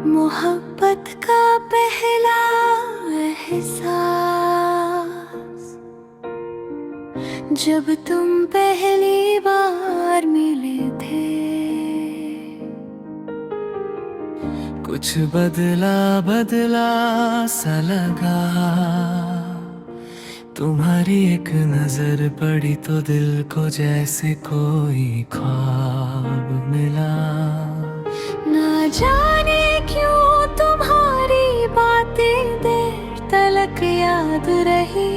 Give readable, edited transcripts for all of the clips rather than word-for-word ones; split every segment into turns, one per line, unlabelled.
मोहब्बत का पहला एहसास जब तुम पहली बार मिले थे।
कुछ बदला बदला सा लगा, तुम्हारी एक नजर पड़ी तो दिल को जैसे कोई ख्वाब मिला।
ना जाने क्यों तुम्हारी बातें देर तलक याद रही।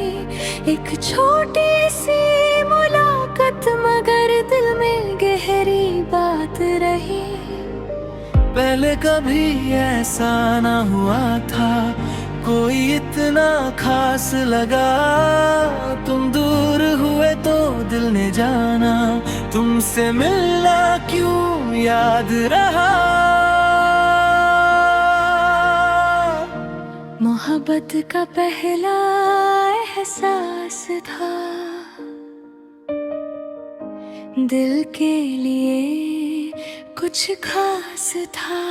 एक छोटी सी मुलाकात मगर दिल में गहरी बात रही।
पहले कभी ऐसा ना हुआ था, कोई इतना खास लगा। तुम दूर हुए तो दिल ने जाना, तुमसे मिलना क्यों याद रहा।
मोहब्बत का पहला एहसास था, दिल के लिए कुछ खास था।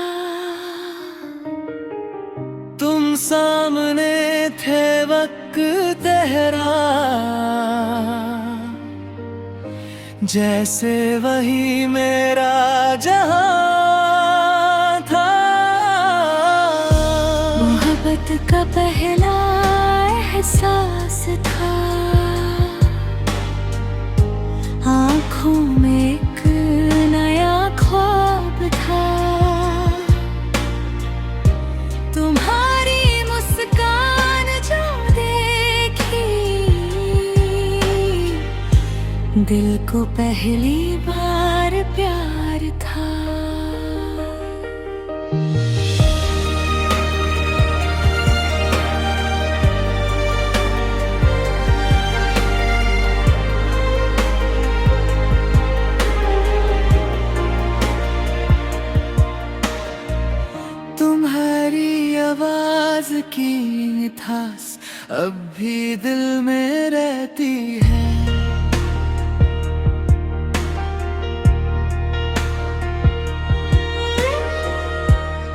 तुम सामने थे वक्त तेरा, जैसे वही मेरा जहां था।
मोहब्बत का पहला एहसास था, आँखों में एक नया ख्वाब था। तुम्हारी मुस्कान जो देखी, दिल को पहली बार प्यार था।
तुम्हारी आवाज की मिठास अब भी दिल में रहती है।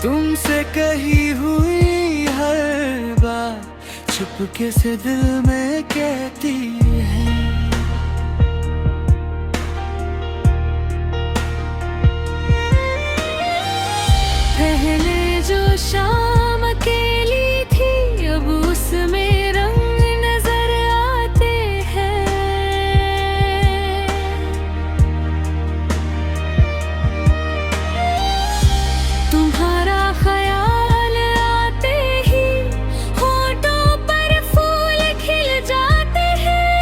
तुमसे कही हुई हर बात चुपके से दिल में कहती है।
पहले जो शाम अकेली थी, अब उसमें रंग नजर आते हैं। तुम्हारा ख्याल आते ही होठों पर फूल खिल जाते हैं।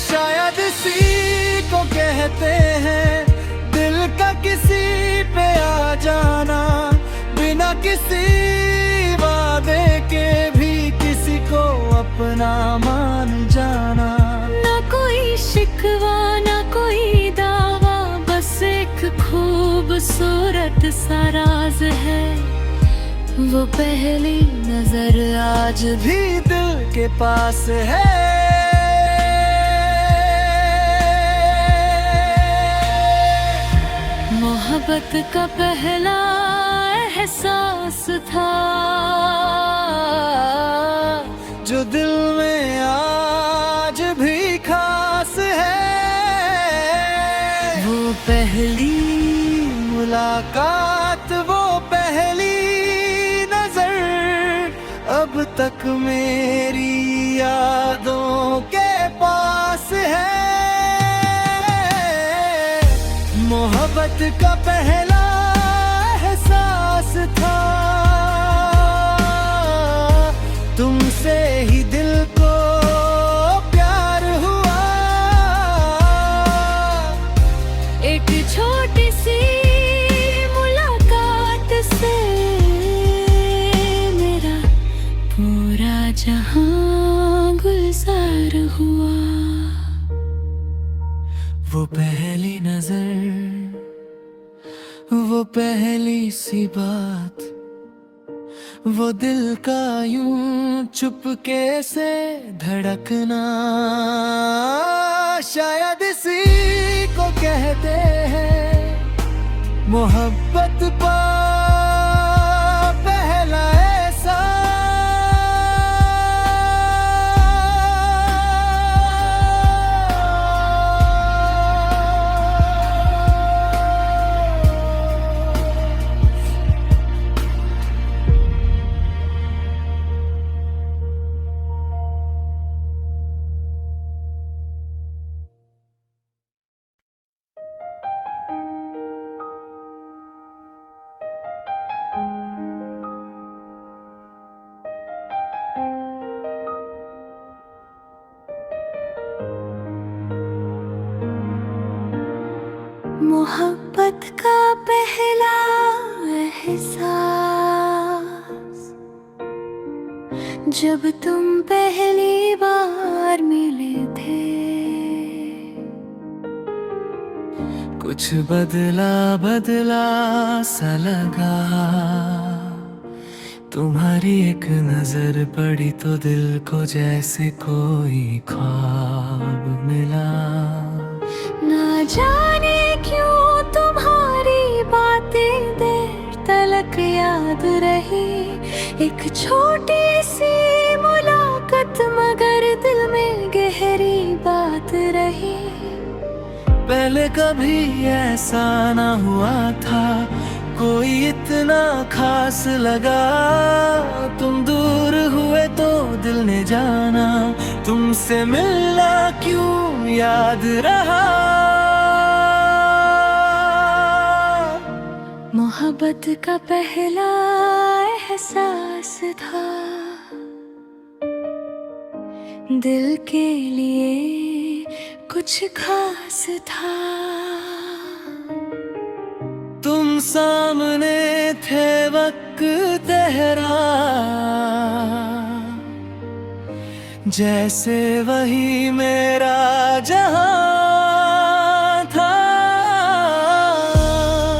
शायद इसी को कहते हैं दिल का किसी पे आ जाना, बिना किसी वादे के भी किसी को अपना मान जाना।
ना कोई शिकवा ना कोई दावा, बस एक खूबसूरत सा राज है। वो पहली नजर आज
भी दिल के पास है।
मोहब्बत का पहला एहसास था,
जो दिल में आज भी खास है।
वो पहली
मुलाकात, वो पहली नजर अब तक मेरी यादों के पास है। मोहब्बत का पहला एहसास था, तुमसे ही दिल को प्यार हुआ।
एक छोटी सी मुलाकात से मेरा पूरा जहां गुलजार हुआ।
वो पहली नजर, वो पहली सी बात, वो दिल का यूं चुपके से धड़कना, शायद इसी को कहते हैं मोहब्बत का पहला ऐसा
मोहब्बत का पहला एहसास जब तुम पहली बार मिले थे।
कुछ बदला बदला सा लगा, तुम्हारी एक नजर पड़ी तो दिल को जैसे कोई ख्वाब मिला।
ना जाने क्यों तुम्हारी बातें देर तलक याद रही, एक छोटी सी मुलाकात मगर दिल में गहरी बात रही।
पहले कभी ऐसा ना हुआ था, कोई इतना खास लगा। तुम दूर हुए तो दिल ने जाना, तुमसे मिलना क्यों याद रहा।
मोहब्बत का पहला एहसास था, दिल के लिए कुछ खास था।
तुम सामने थे वक्त तेरा, जैसे वही मेरा जहां था।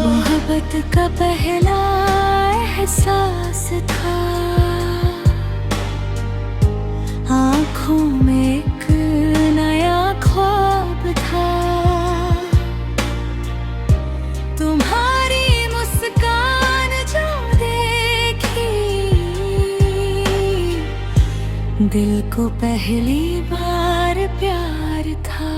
मोहब्बत का पहला एहसास था, आँखों में एक नया ख्वाब था। तुम्हारी मुस्कान जो देखी, दिल को पहली बार प्यार था।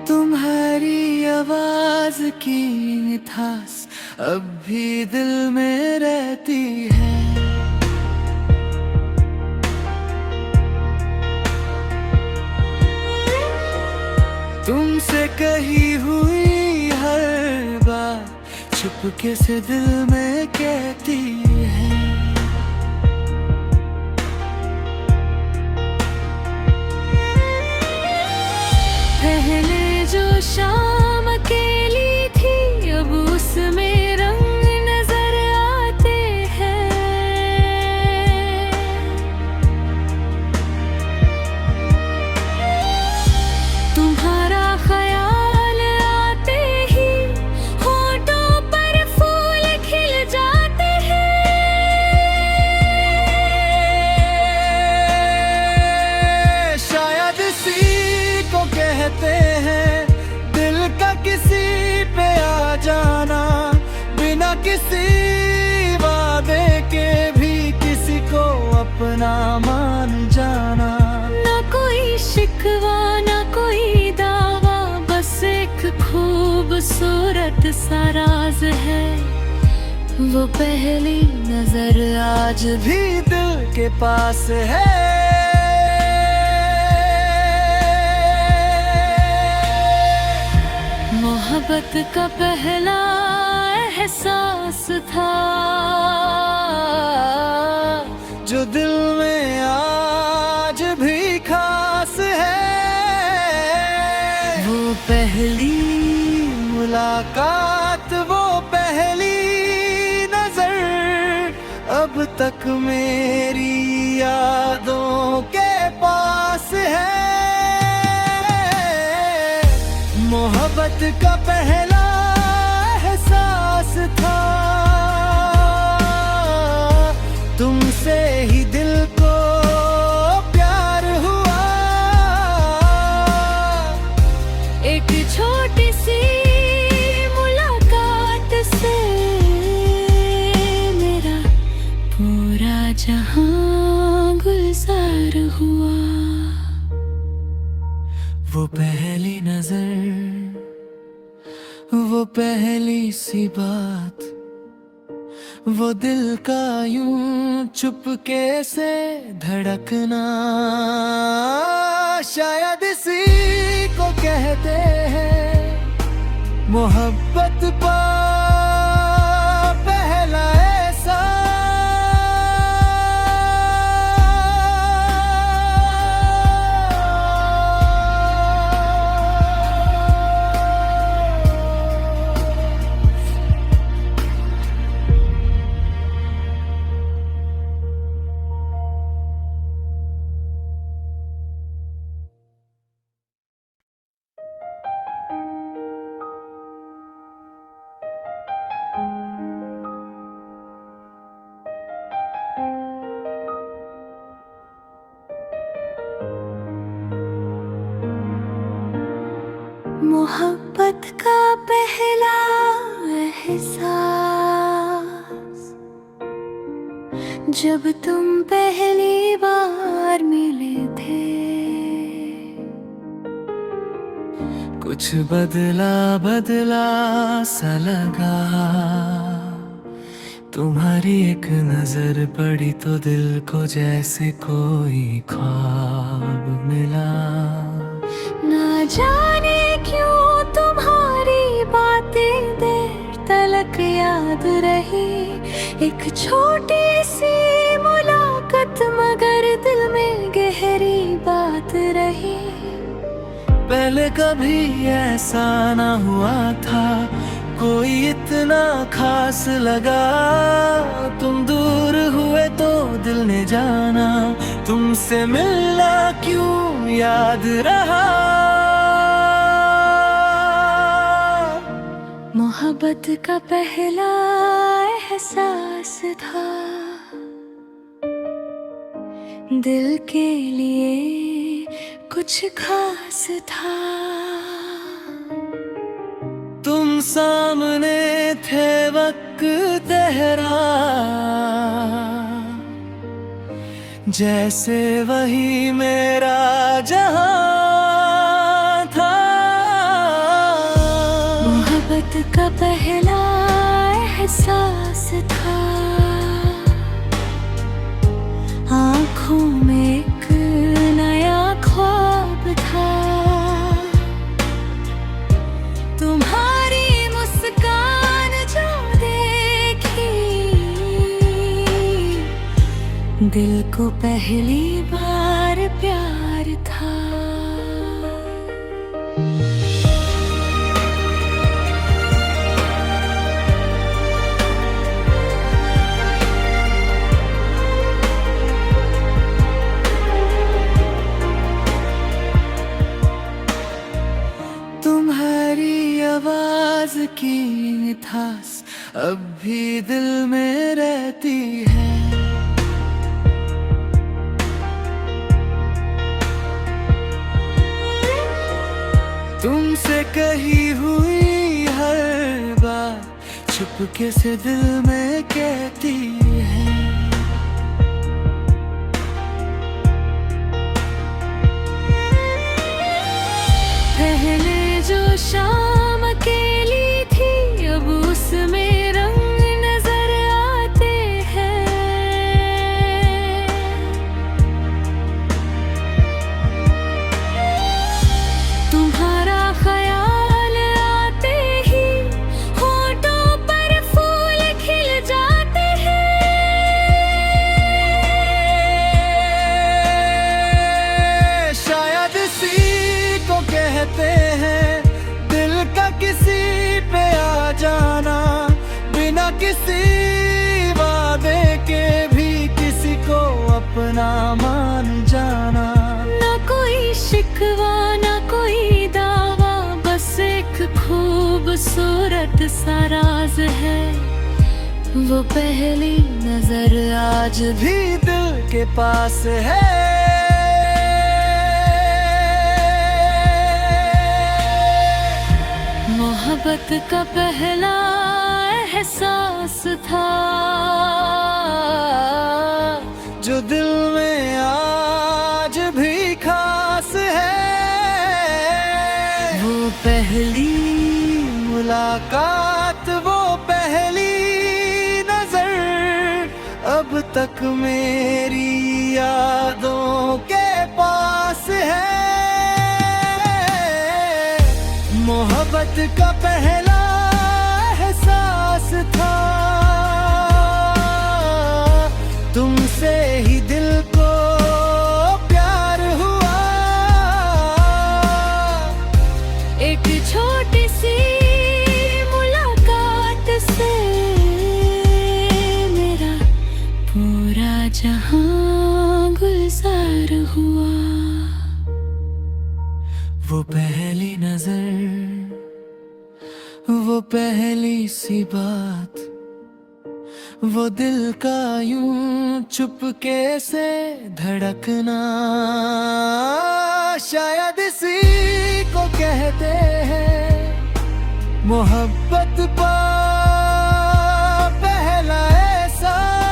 तुम्हारी आवाज की मिठास अब भी दिल में रहती है। तुमसे कही हुई हर बात चुपके से दिल में कहती है।
पहले जो शाम अकेली थी, अब उसमें रंग नजर आते हैं। तुम्हारा ख्याल आते ही होठों पर फूल खिल जाते हैं।
शायद इसी को कहते हैं दिल का किसी पे आ जाना, बिना किसी वादे के भी किसी को अपना मान जाना।
ना कोई शिकवा ना कोई दावा, बस एक खूबसूरत सा राज है। वो पहली नजर
आज भी दिल के पास है।
मोहब्बत का पहला एहसास था,
जो दिल में आज भी खास है।
वो पहली
मुलाकात, वो पहली नजर अब तक मेरी यादों के पास है। मोहब्बत मोहब्बत का पहला एहसास था, तुमसे ही दिल को प्यार हुआ।
एक छोटी सी मुलाकात से मेरा पूरा जहां गुलजार हुआ।
वो पहली नजर, वो पहली सी बात, वो दिल का यूं चुपके से धड़कना, शायद इसी को कहते हैं मोहब्बत का पहला
मोहब्बत का पहला एहसास, जब तुम पहली बार मिले थे।
कुछ बदला बदला सा लगा, तुम्हारी एक नजर पड़ी तो दिल को जैसे कोई ख्वाब मिला।
ना जाने क्यों तुम्हारी बातें देर तलक याद रही। एक छोटी सी मुलाकात मगर दिल में गहरी बात रही।
पहले कभी ऐसा ना हुआ था, कोई इतना खास लगा। तुम दूर हुए तो दिल ने जाना, तुमसे मिलना क्यों याद रहा।
मोहब्बत का पहला एहसास था, दिल के लिए कुछ खास था।
तुम सामने थे वक्त तेरा, जैसे वही मेरा जहां था।
मोहब्बत का पहला एहसास था, आँखों में एक नया ख्वाब था। तुम्हारी मुस्कान जो देखी, दिल को पहली बार प्यार था।
तुम्हारी आवाज की मिठास अब भी दिल में रहती है। तुमसे कही हुई हर बात चुपके से दिल में कहती है।
पहले जो शाम अकेली थी, अब उसमें रंग नजर आते हैं। तुम्हारा ख्याल आते ही होठों पर फूल खिल जाते हैं।
शायद इसी को कहते हैं दिल का किसी पे आ जाना, बिना किसी वादे के भी किसी को अपना मान जाना।
ना कोई शिकवा ना कोई दावा, बस एक खूबसूरत सा राज है, वो पहली नजर आज
भी दिल के पास है।
मोहब्बत का पहला एहसास था,
जो दिल में आज भी खास है।
वो पहली
मुलाकात, वो पहली नजर, अब तक मेरी यादों के पास है। मोहब्बत का पहला एहसास था, तुमसे ही दिल को प्यार हुआ।
एक छोटी सी मुलाकात से मेरा पूरा जहां गुलजार हुआ।
वो पहली नजर, वो पहली सी बात, वो दिल का यूं चुपके से धड़कना, शायद इसी को कहते हैं मोहब्बत का पहला एहसास।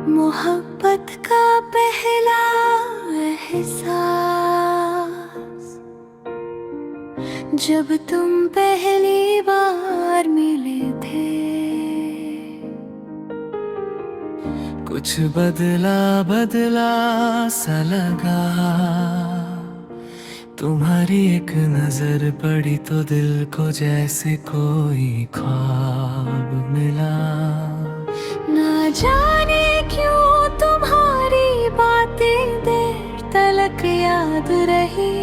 मोहब्बत का पहला एहसास, जब तुम पहली बार मिले थे।
कुछ बदला बदला सा लगा, तुम्हारी एक नजर पड़ी तो दिल को जैसे कोई ख्वाब मिला।
ना जाने क्यों तुम्हारी बातें देर तलक याद रही,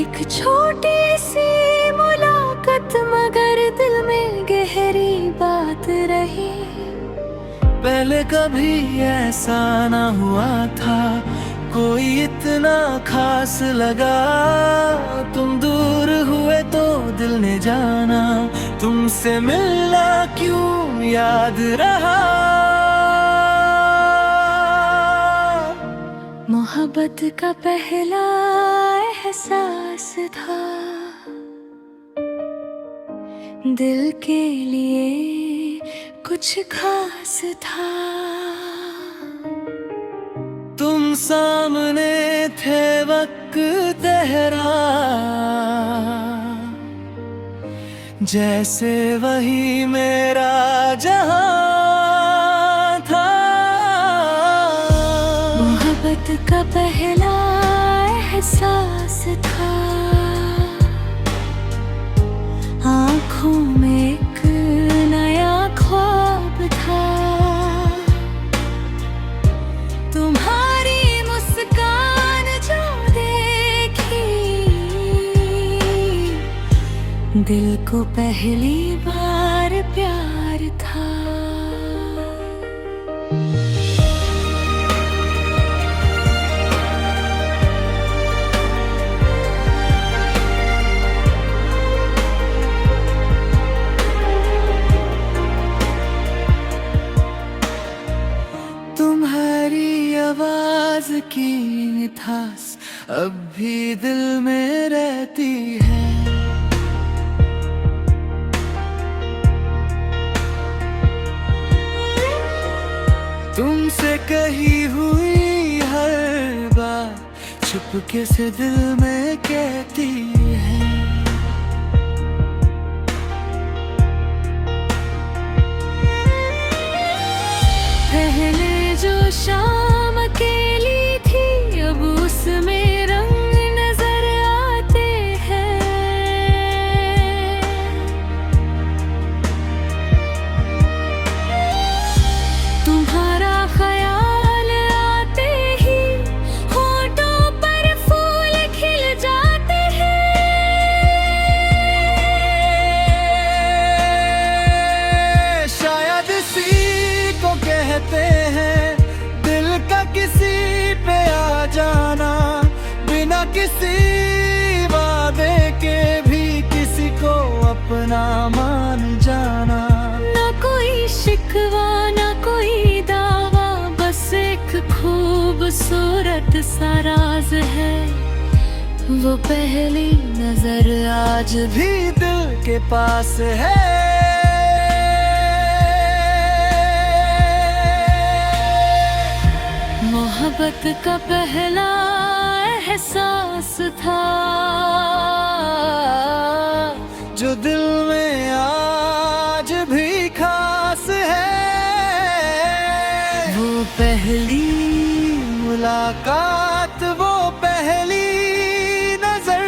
एक छोटी सी मुलाकात मगर दिल में गहरी बात रही।
पहले कभी ऐसा ना हुआ था, कोई इतना खास लगा। तुम दूर हुए तो दिल ने जाना, तुमसे मिलना क्यों याद रहा।
मोहब्बत का पहला एहसास था, दिल के लिए कुछ खास था।
तुम सामने थे वक्त तेरा, जैसे वही मेरा जहां था।
मोहब्बत का पहला एहसास था, आँखों में एक नया ख्वाब था। तुम्हारी मुस्कान जो देखी, दिल को पहली बार प्यार था।
तुम्हारी आवाज की मिठास अब भी दिल में रहती है। तुमसे कही हुई हर बात चुपके से दिल में कहती है।
पहले जो शाम अकेली
अपना मान जाना।
ना कोई शिकवा ना कोई दावा, बस एक खूबसूरत सा राज है। वो पहली नजर आज
भी दिल के पास है।
मोहब्बत का पहला एहसास था
जो दिल में आज भी खास है।
वो पहली
मुलाकात, वो पहली नजर,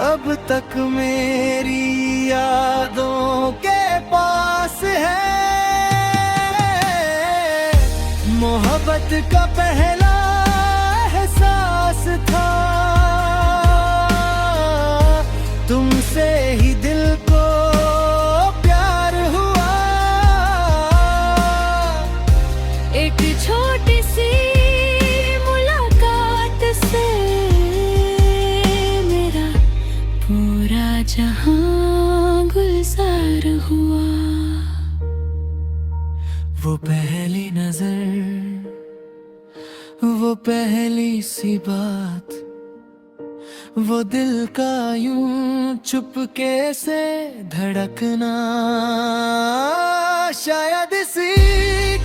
अब तक मेरी यादों के पास है। मोहब्बत का पहला एहसास था, तुमसे ही दिल को प्यार हुआ।
एक छोटी सी मुलाकात से मेरा पूरा जहां गुलजार हुआ।
वो पहली नजर, वो पहली सी बात, वो दिल का यूं चुपके से धड़कना, शायद इसी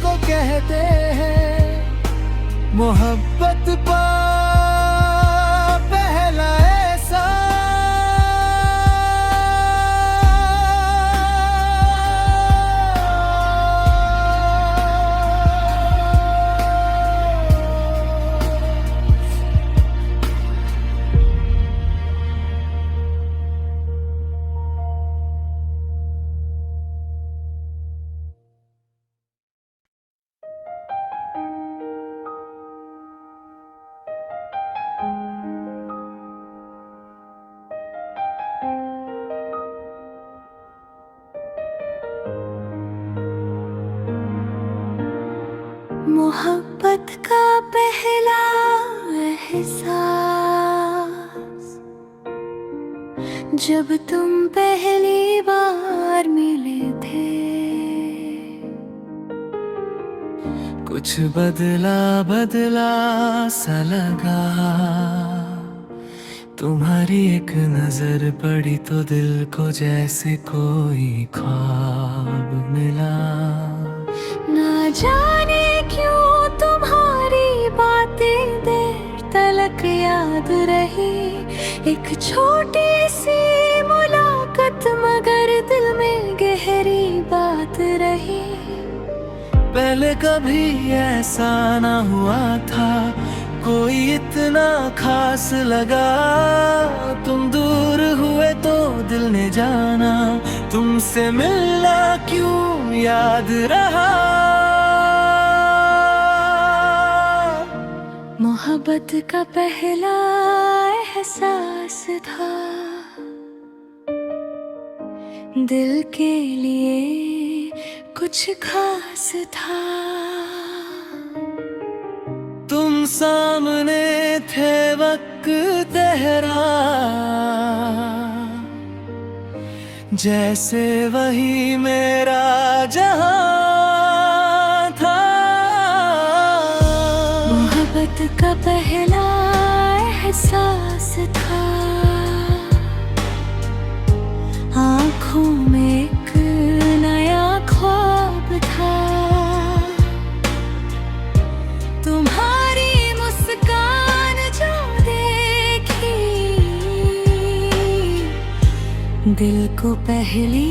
को कहते हैं मोहब्बत का पहला एहसास।
मोहब्बत का पहला एहसास, जब तुम पहली बार मिले थे।
कुछ बदला बदला सा लगा, तुम्हारी एक नजर पड़ी तो दिल को जैसे कोई ख्वाब मिला।
ना जाने क्यों तुम्हारी बातें देर तलक याद रही। एक छोटी सी मुलाकात मगर दिल में गहरी बात रही।
पहले कभी ऐसा ना हुआ था, कोई इतना खास लगा। तुम दूर हुए तो दिल ने जाना, तुमसे मिलना क्यों याद रहा।
मोहब्बत का पहला एहसास था, दिल के लिए कुछ खास था।
तुम सामने थे वक्त तेरा, जैसे वही मेरा जहां था।
मोहब्बत का पहला एहसास था, आँखों में एक नया ख्वाब था। तुम्हारी मुस्कान जो देखी, दिल को पहली